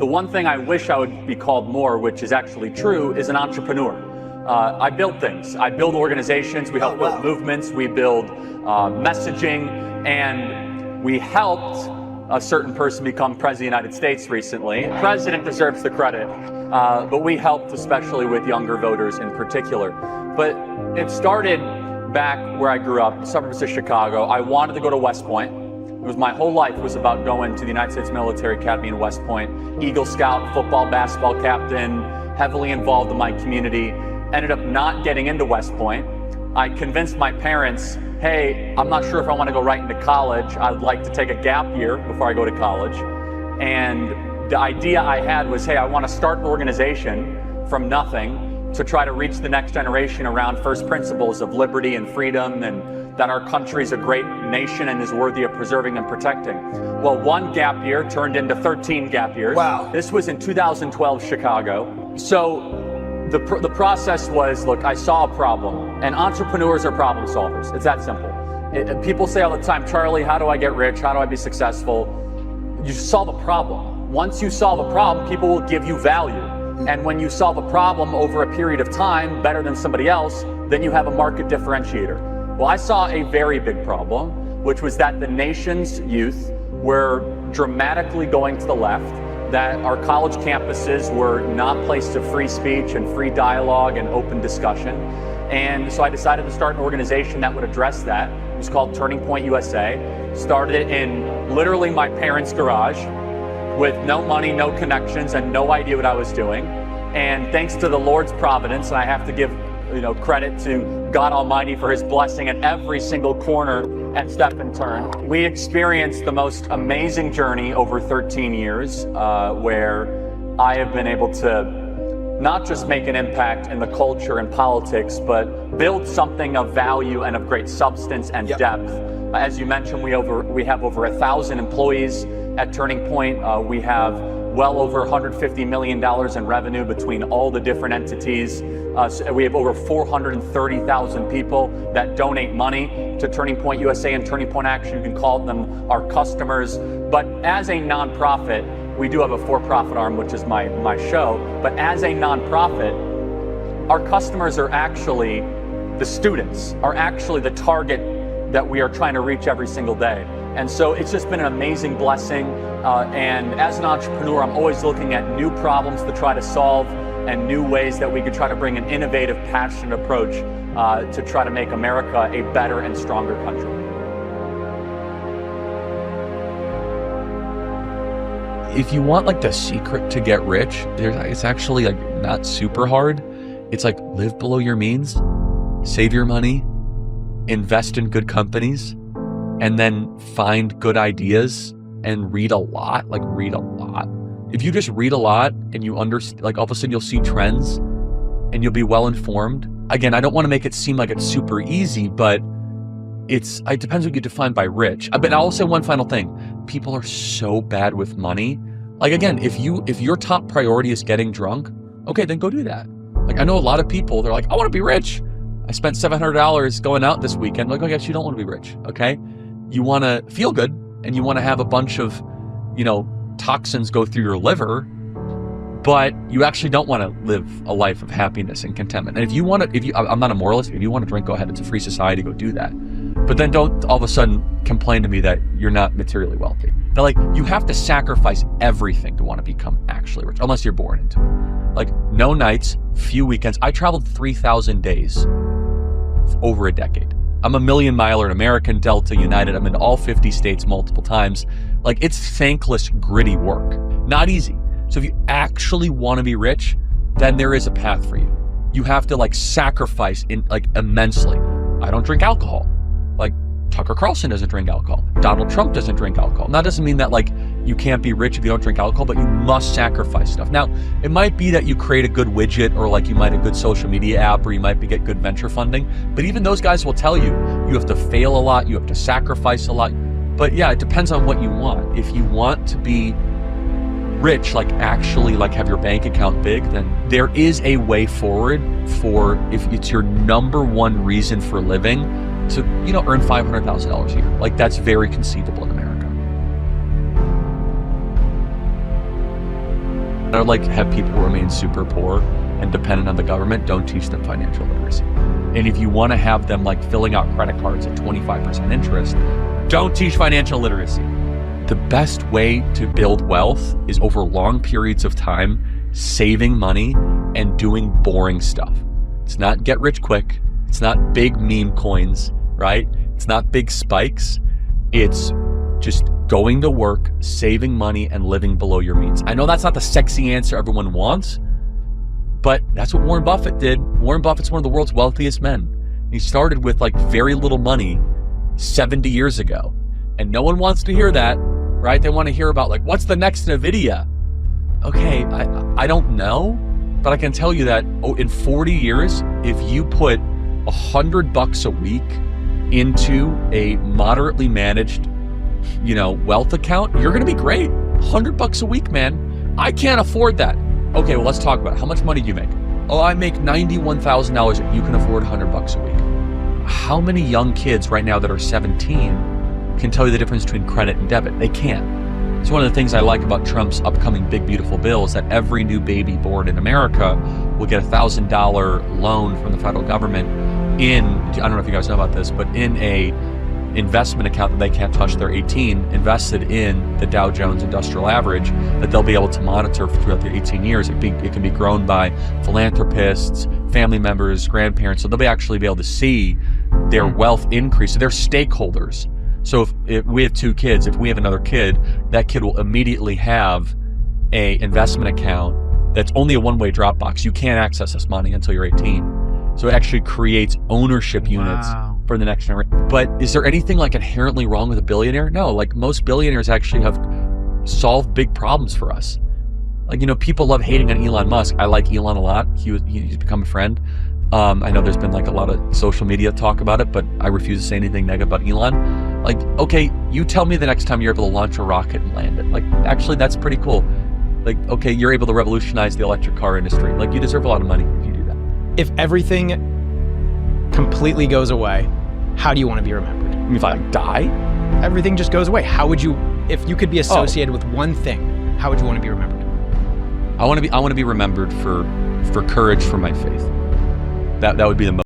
The one thing I wish I would be called more, which is actually true, is an entrepreneur. I build things. I build organizations. We help build movements. We build messaging. And we helped a certain person become president of the United States recently. The president deserves the credit. But we helped especially with younger voters in particular. But it started back where I grew up, suburbs of Chicago. I wanted to go to West Point. It was my whole life was about going to the United States Military Academy in West Point. Eagle Scout, football, basketball captain, heavily involved in my community. Ended up not getting into West Point. I convinced my parents, hey, I'm not sure if I want to go right into college. I'd like to take a gap year before I go to college. And the idea I had was, hey, I want to start an organization from nothing to try to reach the next generation around first principles of liberty and freedom, and that our country is a great nation and is worthy of preserving and protecting. Well, one gap year turned into 13 gap years. Wow. This was in 2012 Chicago. So the process was, look, I saw a problem, and entrepreneurs are problem solvers. It's that simple. People say all the time, Charlie, how do I get rich? How do I be successful? You solve a problem. Once you solve a problem, people will give you value. And when you solve a problem over a period of time better than somebody else, then you have a market differentiator. Well, I saw a very big problem, which was that the nation's youth were dramatically going to the left, that our college campuses were not places of free speech and free dialogue and open discussion. And so I decided to start an organization that would address that. It was called Turning Point USA. Started it in literally my parents' garage with no money, no connections, and no idea what I was doing. And thanks to the Lord's providence, and I have to give credit to God Almighty for his blessing at every single corner and step and turn. We experienced the most amazing journey over 13 years where I have been able to not just make an impact in the culture and politics, but build something of value and of great substance and depth. As you mentioned, we have over 1,000 employees at Turning Point. We have well over $150 million in revenue between all the different entities. So we have over 430,000 people that donate money to Turning Point USA and Turning Point Action. You can call them our customers. But as a nonprofit, we do have a for-profit arm, which is my show. But as a nonprofit, our customers are actually the students, are actually the target that we are trying to reach every single day. And so it's just been an amazing blessing. And as an entrepreneur, I'm always looking at new problems to try to solve and new ways that we could try to bring an innovative, passionate approach to try to make America a better and stronger country. If you want like the secret to get rich, it's actually like not super hard. It's like live below your means, save your money, invest in good companies, and then find good ideas and read a lot, If you just read a lot and you understand, like all of a sudden you'll see trends and you'll be well informed. Again, I don't want to make it seem like it's super easy, but it depends what you define by rich. But I'll say one final thing. People are so bad with money. Like again, if your top priority is getting drunk, okay, then go do that. Like I know a lot of people, they're like, I want to be rich. I spent $700 going out this weekend. Like, oh yes, you don't want to be rich, okay? You want to feel good and you want to have a bunch of, toxins go through your liver, but you actually don't want to live a life of happiness and contentment. And I'm not a moralist. If you want to drink, go ahead. It's a free society. Go do that. But then don't all of a sudden complain to me that you're not materially wealthy. Now, like you have to sacrifice everything to want to become actually rich, unless you're born into it. Like no nights, few weekends. I traveled 3,000 days over a decade. I'm a million miler in American, Delta, United. I'm in all 50 states multiple times. Like it's thankless, gritty work. Not easy. So if you actually want to be rich, then there is a path for you. You have to like sacrifice immensely. I don't drink alcohol. Like Tucker Carlson doesn't drink alcohol. Donald Trump doesn't drink alcohol. Now, that doesn't mean that like you can't be rich if you don't drink alcohol, but you must sacrifice stuff. Now, it might be that you create a good widget or like you might have a good social media app or you might get good venture funding. But even those guys will tell you have to fail a lot, you have to sacrifice a lot. But yeah, it depends on what you want. If you want to be rich, like actually like have your bank account big, then there is a way forward for if it's your number one reason for living to, earn $500,000 a year. Like that's very conceivable in America. Or like have people remain super poor and dependent on the government, don't teach them financial literacy. And if you want to have them like filling out credit cards at 25% interest, don't teach financial literacy. The best way to build wealth is over long periods of time, saving money and doing boring stuff. It's not get rich quick. It's not big meme coins, right? It's not big spikes. It's just going to work, saving money, and living below your means. I know that's not the sexy answer everyone wants, but that's what Warren Buffett did. Warren Buffett's one of the world's wealthiest men. He started with like very little money 70 years ago. And no one wants to hear that, right? They want to hear about like, what's the next NVIDIA? Okay, I don't know, but I can tell you that in 40 years, if you put $100 a week into a moderately managed, wealth account, you're going to be great. $100 a week, man. I can't afford that. Okay, well, let's talk about it. How much money do you make? Oh, I make $91,000. You can afford $100 a week. How many young kids right now that are 17 can tell you the difference between credit and debit? They can't. It's one of the things I like about Trump's upcoming big, beautiful bill is that every new baby born in America will get a $1,000 loan from the federal government I don't know if you guys know about this, but in a investment account that they can't touch. They're 18, invested in the Dow Jones Industrial Average that they'll be able to monitor throughout the 18 years. It can be grown by philanthropists, family members, grandparents. So they'll actually be able to see their wealth increase. So they're stakeholders. So if we have 2 kids, if we have another kid, that kid will immediately have a investment account that's only a one-way drop box. You can't access this money until you're 18. So it actually creates ownership units for the next generation. But is there anything like inherently wrong with a billionaire? No, like most billionaires actually have solved big problems for us. Like, people love hating on Elon Musk. I like Elon a lot. He's become a friend. I know there's been like a lot of social media talk about it, but I refuse to say anything negative about Elon. Like, okay, you tell me the next time you're able to launch a rocket and land it. Like, actually, that's pretty cool. Like, okay, you're able to revolutionize the electric car industry. Like, you deserve a lot of money if you do that. If everything completely goes away, how do you want to be remembered? I mean, if I die? Everything just goes away. How would you, if you could be associated with one thing, how would you want to be remembered? I want to be remembered for courage for my faith. That would be the most